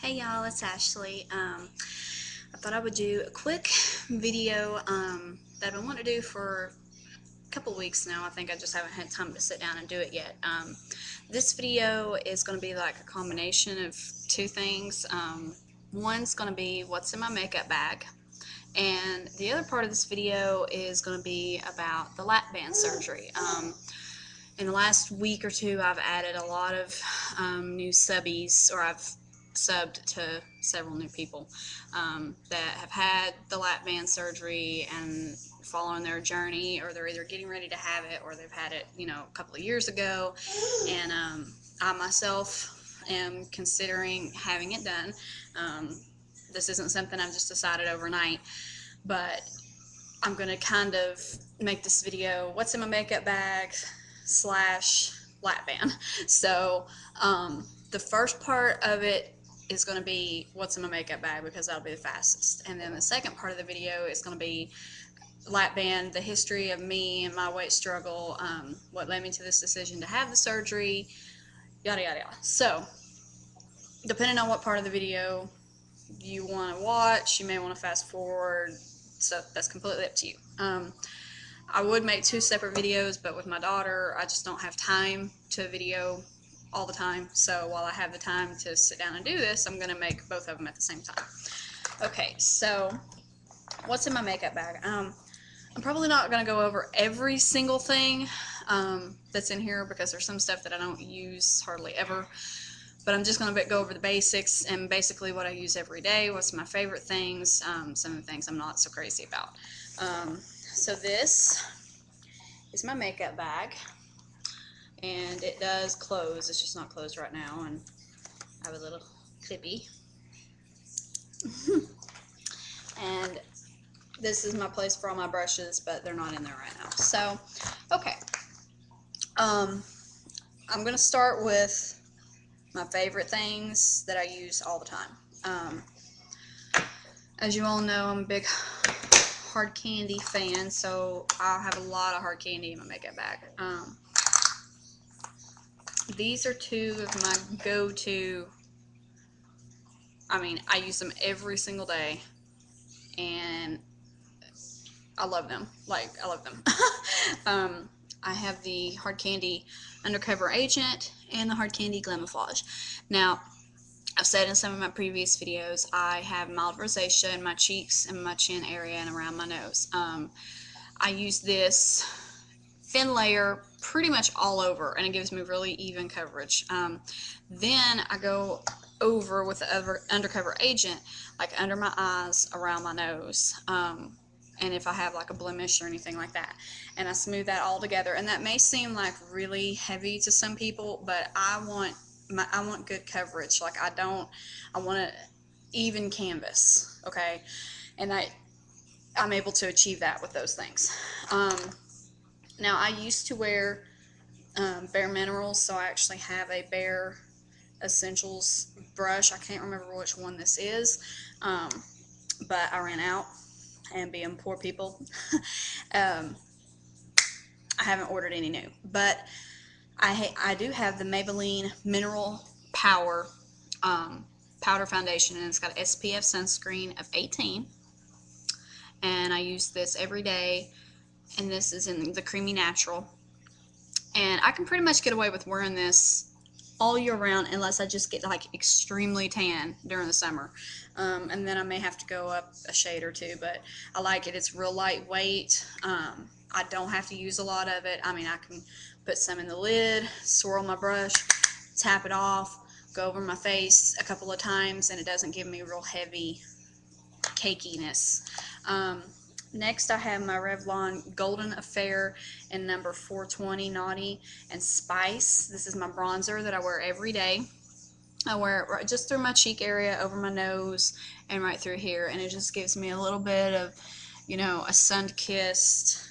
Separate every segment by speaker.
Speaker 1: Hey y'all, it's Ashley. I thought I would do a quick video that I've been wanting to do for a couple weeks now. I think I just haven't had time to sit down and do it yet. This video is going to be like a combination of two things. One's going to be what's in my makeup bag, and the other part of this video is going to be about the lap band surgery. In the last week or two, I've added a lot of new subbies, or I've subbed to several new people that have had the lap band surgery and following their journey, or they're either getting ready to have it or they've had it, a couple of years ago. And I myself am considering having it done. This isn't something I've just decided overnight, but I'm going to kind of make this video what's in my makeup bag / lap band. So the first part of it is going to be what's in my makeup bag, because that'll be the fastest. And then the second part of the video is going to be lap band, the history of me and my weight struggle, what led me to this decision to have the surgery, yada yada yada. So depending on what part of the video you want to watch, you may want to fast forward, so that's completely up to you. I would make two separate videos, but with my daughter, I just don't have time to video all the time. So while I have the time to sit down and do this, I'm going to make both of them at the same time. Okay, so what's in my makeup bag? I'm probably not going to go over every single thing that's in here, because there's some stuff that I don't use hardly ever. But I'm just going to go over the basics and basically what I use every day, what's my favorite things, some of the things I'm not so crazy about. So this is my makeup bag, and it does close. It's just not closed right now, and I have a little clippy. And this is my place for all my brushes, but they're not in there right now. So, okay. I'm going to start with my favorite things that I use all the time. As you all know, I'm a big hard candy fan, so I'll have a lot of hard candy in my makeup bag. These are two of my go-to. I use them every single day, and I love them. I love them. I have the hard candy undercover agent and the hard candy glamoflage. Now, I've said in some of my previous videos, I have mild rosacea in my cheeks and my chin area and around my nose. I use this thin layer pretty much all over, and it gives me really even coverage. Then I go over with the undercover agent, like under my eyes, around my nose, and if I have like a blemish or anything like that, and I smooth that all together. And that may seem like really heavy to some people, but I want good coverage. I want an even canvas, okay? And I'm able to achieve that with those things. Now, I used to wear Bare Minerals, so I actually have a Bare Essentials brush. I can't remember which one this is, but I ran out, and being poor people, I haven't ordered any new. But I do have the Maybelline Mineral Power powder foundation, and it's got SPF sunscreen of 18, and I use this every day, and this is in the Creamy Natural, and I can pretty much get away with wearing this all year round, unless I just get like extremely tan during the summer, and then I may have to go up a shade or two, but I like it. It's real lightweight. I don't have to use a lot of it. I can put some in the lid, swirl my brush, tap it off, go over my face a couple of times, and it doesn't give me real heavy cakiness. Next, I have my Revlon Golden Affair in number 420 Naughty and Spice. This is my bronzer that I wear every day. I wear it right just through my cheek area, over my nose, and right through here, and it just gives me a little bit of, a sun-kissed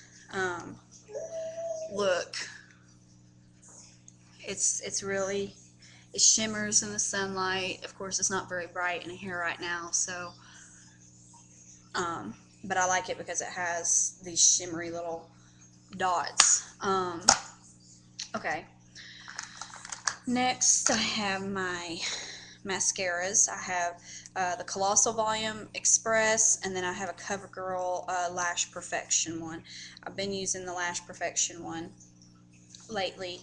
Speaker 1: look. It shimmers in the sunlight. Of course, it's not very bright in here right now, so but I like it because it has these shimmery little dots. Okay. Next, I have my mascaras. I have the Colossal Volume Express, and then I have a CoverGirl Lash Perfection one. I've been using the Lash Perfection one lately,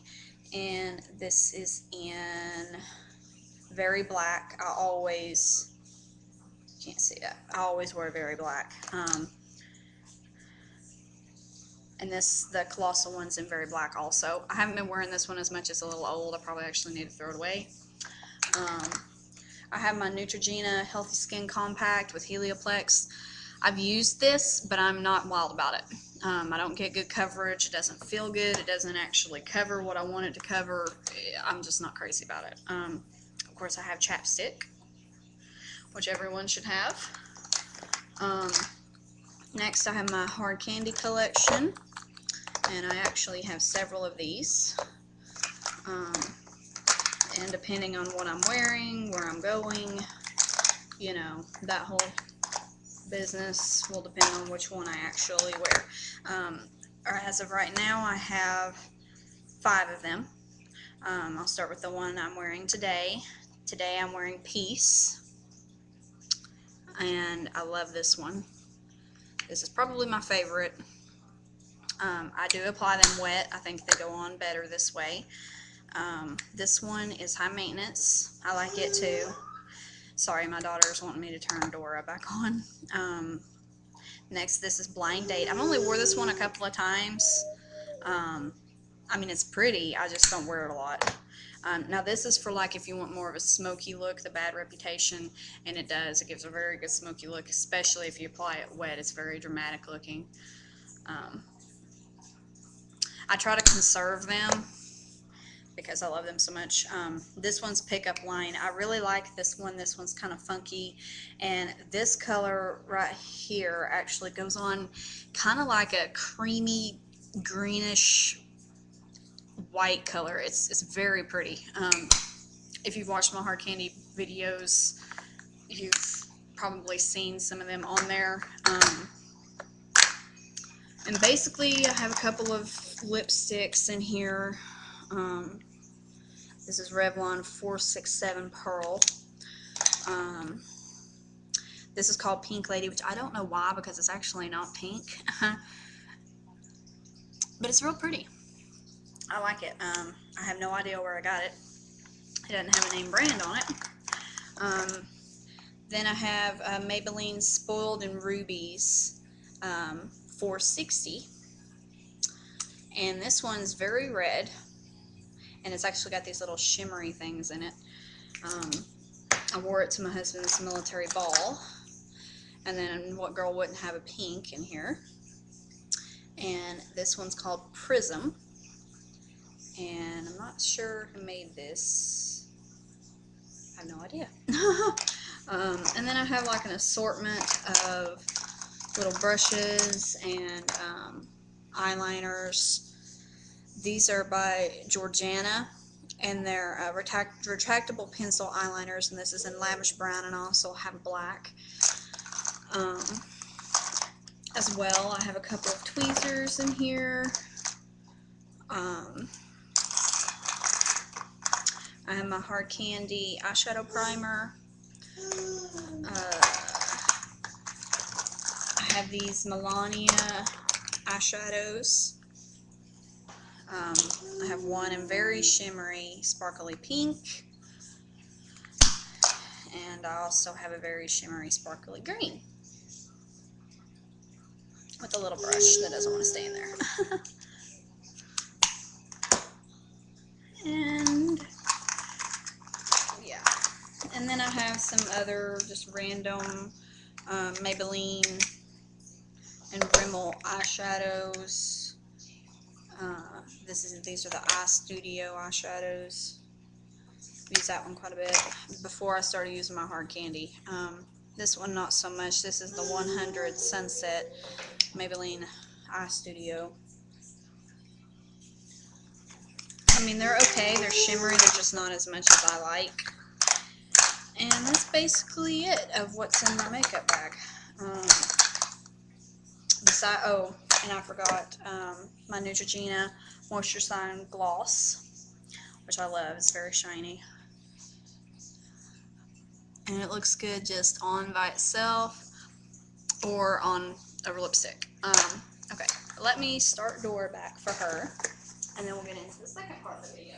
Speaker 1: and this is in very black. I always, can't see that, I always wear very black. And the Colossal one's in very black also. I haven't been wearing this one as much. It's a little old. I probably actually need to throw it away. I have my Neutrogena Healthy Skin Compact with Helioplex. I've used this, but I'm not wild about it. I don't get good coverage. It doesn't feel good. It doesn't actually cover what I want it to cover. I'm just not crazy about it. Of course, I have chapstick, which everyone should have. Next, I have my hard candy collection, and I actually have several of these. And depending on what I'm wearing, where I'm going, you know, that whole business will depend on which one I actually wear. Or as of right now, I have 5 of them. I'll start with the one I'm wearing today. Today I'm wearing Peace, and I love this one. This is probably my favorite. I do apply them wet. I think they go on better this way. This one is high maintenance. I like it too. Sorry, my daughter's wanting me to turn the door back on. Next, this is Blind Date. I've only wore this one a couple of times. I mean, it's pretty. I just don't wear it a lot. Now, this is for like if you want more of a smoky look, the Bad Reputation, and it does. It gives a very good smoky look, especially if you apply it wet. It's very dramatic looking. I try to conserve them because I love them so much. This one's Pickup Line. I really like this one. This one's kind of funky, and this color right here actually goes on kind of like a creamy greenish white color. It's very pretty. If you've watched my hard candy videos, you've probably seen some of them on there. And basically, I have a couple of lipsticks in here. This is Revlon 467 Pearl. This is called Pink Lady, which I don't know why, because it's actually not pink. But it's real pretty. I like it. I have no idea where I got it. It doesn't have a name brand on it. Then I have Maybelline Spoiled in Rubies 460. And this one's very red. And it's actually got these little shimmery things in it. I wore it to my husband's military ball. And then what girl wouldn't have a pink in here? And this one's called Prism. And I'm not sure who made this. I have no idea. And then I have like an assortment of little brushes and eyeliners. These are by Georgiana, and they're retractable pencil eyeliners, and this is in Lavish Brown, and I also have black. As well, I have a couple of tweezers in here. I have my Hard Candy eyeshadow primer. I have these Melania eyeshadows. I have one in very shimmery, sparkly pink. And I also have a very shimmery, sparkly green. With a little brush that doesn't want to stay in there. And yeah, and then I have some other just random Maybelline and Rimmel eyeshadows. These are the Eye Studio eyeshadows. I use that one quite a bit before I started using my Hard Candy. This one not so much. This is the 100 Sunset Maybelline Eye Studio. I mean, they're okay. They're shimmery. They're just not as much as I like. And that's basically it of what's in my makeup bag. Oh, and I forgot my Neutrogena Moisture Sign Gloss, which I love. It's very shiny. and it looks good just on by itself or on over lipstick. Okay, let me start Dora back for her, and then we'll get into the second part of the video.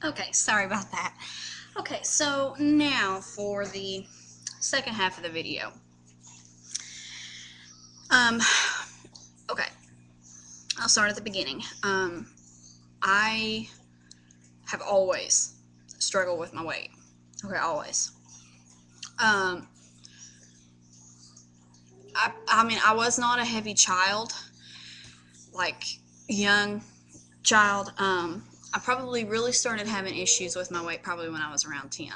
Speaker 1: Okay, sorry about that. Okay, so now for the second half of the video. Okay, I'll start at the beginning. I have always struggled with my weight. Okay, always. I mean, I was not a heavy child, like young child. I probably really started having issues with my weight probably when I was around 10.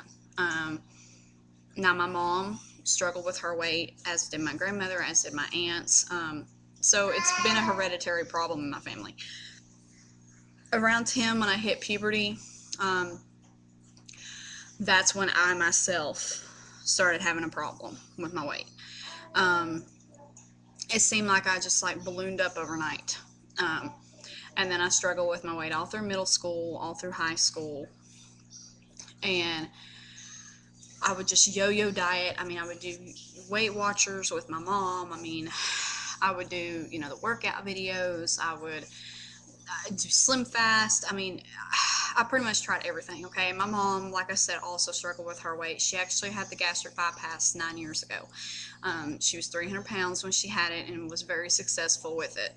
Speaker 1: Now my mom struggled with her weight, as did my grandmother, as did my aunts. So it's been a hereditary problem in my family. Around 10, when I hit puberty, that's when I myself started having a problem with my weight. It seemed like I just like ballooned up overnight. And then I struggled with my weight all through middle school, all through high school. And I would just yo-yo diet. I mean, I would do Weight Watchers with my mom. I mean, I would do, you know, the workout videos. I would do Slim Fast. I mean, I pretty much tried everything, okay? My mom, like I said, also struggled with her weight. She actually had the gastric bypass 9 years ago. She was 300 pounds when she had it and was very successful with it.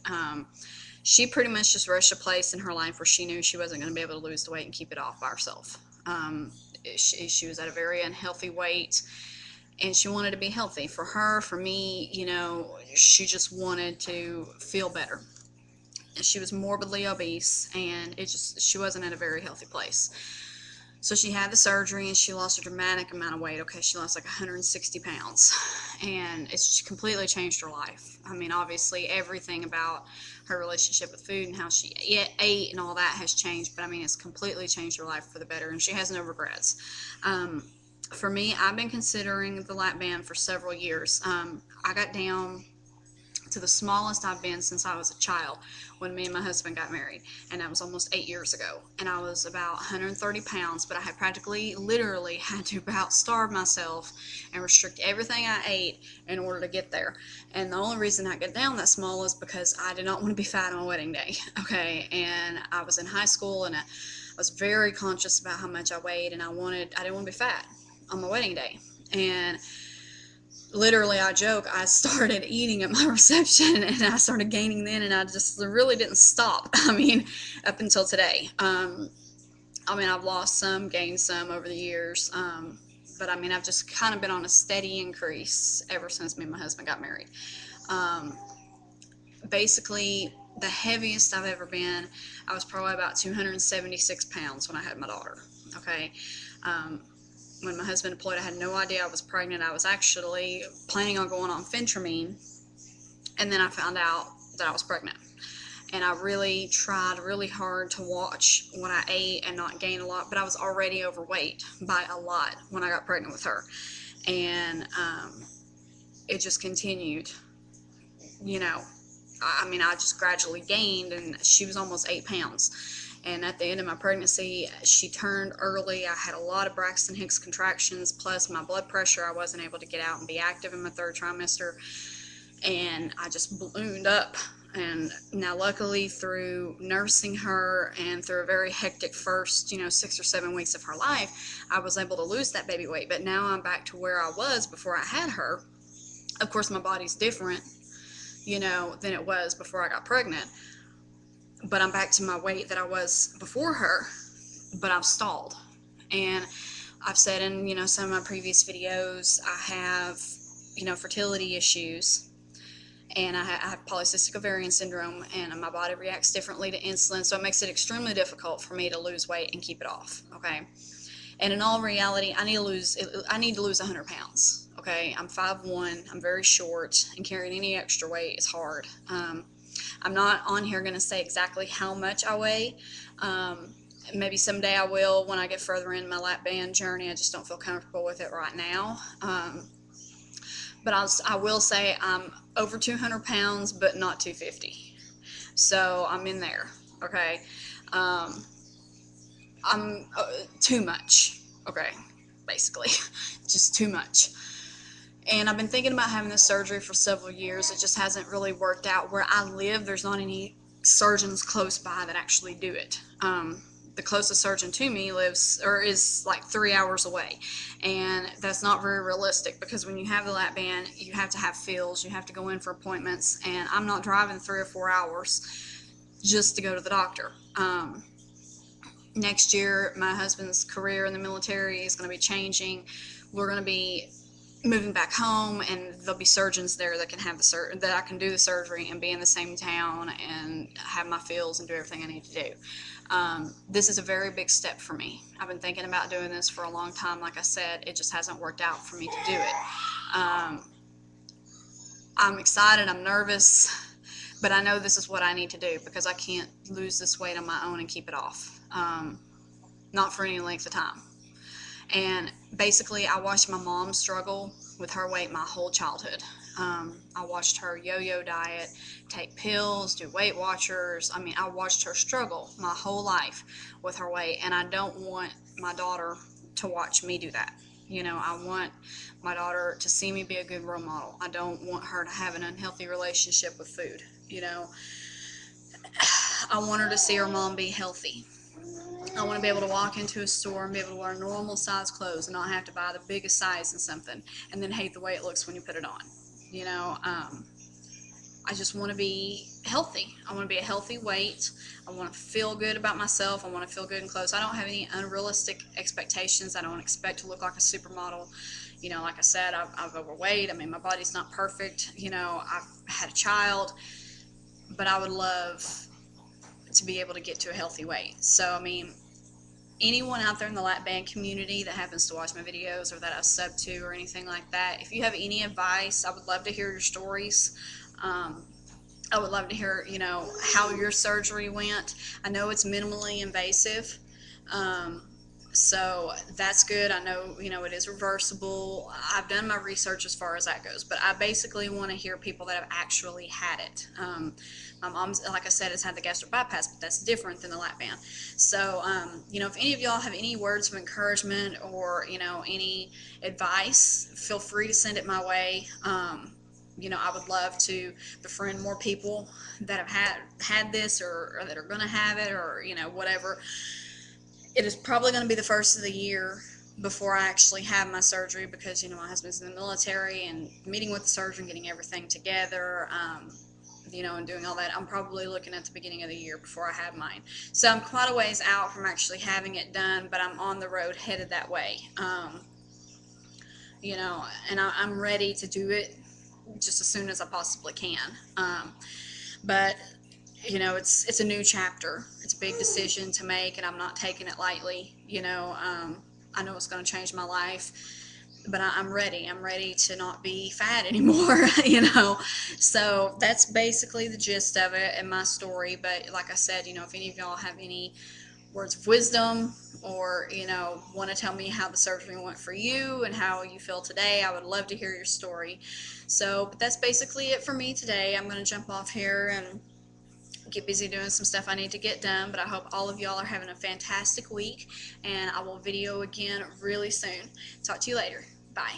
Speaker 1: She pretty much just reached a place in her life where she knew she wasn't going to be able to lose the weight and keep it off by herself. She was at a very unhealthy weight, and she wanted to be healthy. For her, for me, you know, she just wanted to feel better. She was morbidly obese, and she wasn't in a very healthy place. So she had the surgery, and she lost a dramatic amount of weight. Okay, she lost like 160 pounds, and it's completely changed her life. I mean, obviously, everything about her relationship with food and how she ate and all that has changed, but I mean, it's completely changed her life for the better, and she has no regrets. For me, I've been considering the Lapband for several years. I got down to the smallest I've been since I was a child when me and my husband got married, and that was almost 8 years ago, and I was about 130 pounds, but I had practically literally had to about starve myself and restrict everything I ate in order to get there. And the only reason I got down that small is because I did not want to be fat on my wedding day, okay? And I was in high school, and I was very conscious about how much I weighed, and I didn't want to be fat on my wedding day. And literally, I joke, I started eating at my reception, and I started gaining then, and I just really didn't stop. I mean, up until today. I mean, I've lost some, gained some over the years, but I mean, I've just kind of been on a steady increase ever since me and my husband got married. Basically, the heaviest I've ever been, I was probably about 276 pounds when I had my daughter, okay? When my husband deployed, I had no idea I was pregnant. I was actually planning on going on Phentermine, and then I found out that I was pregnant. And I really tried really hard to watch what I ate and not gain a lot, but I was already overweight by a lot when I got pregnant with her. And it just continued, you know. I mean, I just gradually gained, and she was almost 8 pounds. And at the end of my pregnancy, she turned early. I had a lot of Braxton Hicks contractions, plus my blood pressure. I wasn't able to get out and be active in my 3rd trimester. And I just ballooned up. And now, luckily, through nursing her and through a very hectic first, 6 or 7 weeks of her life, I was able to lose that baby weight. But now I'm back to where I was before I had her. Of course, my body's different, than it was before I got pregnant. But I'm back to my weight that I was before her, but I've stalled. And I've said in, some of my previous videos, I have, fertility issues, and I have polycystic ovarian syndrome, and my body reacts differently to insulin, so it makes it extremely difficult for me to lose weight and keep it off, okay? And in all reality, I need to lose 100 pounds. Okay, I'm 5'1", I'm very short, and carrying any extra weight is hard. I'm not on here going to say exactly how much I weigh. Maybe someday I will when I get further in my lap band journey. I just don't feel comfortable with it right now. But I will say I'm over 200 pounds, but not 250. So I'm in there, okay? I'm too much, okay, basically, just too much. And I've been thinking about having this surgery for several years. It just hasn't really worked out. Where I live, there's not any surgeons close by that actually do it. The closest surgeon to me is like 3 hours away, and that's not very realistic, because when you have the lap band, you have to have fills, you have to go in for appointments, and I'm not driving 3 or 4 hours just to go to the doctor. Next year, my husband's career in the military is going to be changing. We're going to be moving back home, and there'll be surgeons there that can have that I can do the surgery and be in the same town and have my fills and do everything I need to do. This is a very big step for me. I've been thinking about doing this for a long time. Like I said, it just hasn't worked out for me to do it. I'm excited, I'm nervous, but I know this is what I need to do, because I can't lose this weight on my own and keep it off. Not for any length of time. And basically, I watched my mom struggle with her weight my whole childhood. I watched her yo-yo diet, take pills, do Weight Watchers. I mean, I watched her struggle my whole life with her weight, and I don't want my daughter to watch me do that. You know, I want my daughter to see me be a good role model. I don't want her to have an unhealthy relationship with food. You know, I want her to see her mom be healthy. I want to be able to walk into a store and be able to wear normal size clothes and not have to buy the biggest size in something and then hate the way it looks when you put it on. You know, I just want to be healthy. I want to be a healthy weight. I want to feel good about myself. I want to feel good in clothes. I don't have any unrealistic expectations. I don't expect to look like a supermodel. You know, like I said, I've overweight. I mean, my body's not perfect. You know, I've had a child, but I would love to be able to get to a healthy weight. So, I mean, anyone out there in the lap band community that happens to watch my videos or that I sub to or anything like that, if you have any advice, I would love to hear your stories. I would love to hear, you know, how your surgery went. I know it's minimally invasive, so that's good. I know, you know, it is reversible. I've done my research as far as that goes, but I basically want to hear people that have actually had it. My mom's, like I said, has had the gastric bypass, but that's different than the lap band. So, you know, if any of y'all have any words of encouragement or, you know, any advice, feel free to send it my way. You know, I would love to befriend more people that have had this or that are going to have it, or, you know, whatever. It is probably going to be the first of the year before I actually have my surgery, because, you know, my husband's in the military, and meeting with the surgeon, getting everything together, you know, and doing all that. I'm probably looking at the beginning of the year before I have mine. So I'm quite a ways out from actually having it done, but I'm on the road headed that way. You know, and I'm ready to do it just as soon as I possibly can. But you know, it's a new chapter. It's a big decision to make, and I'm not taking it lightly. You know, I know it's going to change my life, but I'm ready. I'm ready to not be fat anymore, you know. So that's basically the gist of it and my story. But like I said, you know, if any of y'all have any words of wisdom, or, you know, want to tell me how the surgery went for you and how you feel today, I would love to hear your story. So, but that's basically it for me today. I'm going to jump off here and get busy doing some stuff I need to get done, but I hope all of y'all are having a fantastic week, and I will video again really soon. Talk to you later. Bye.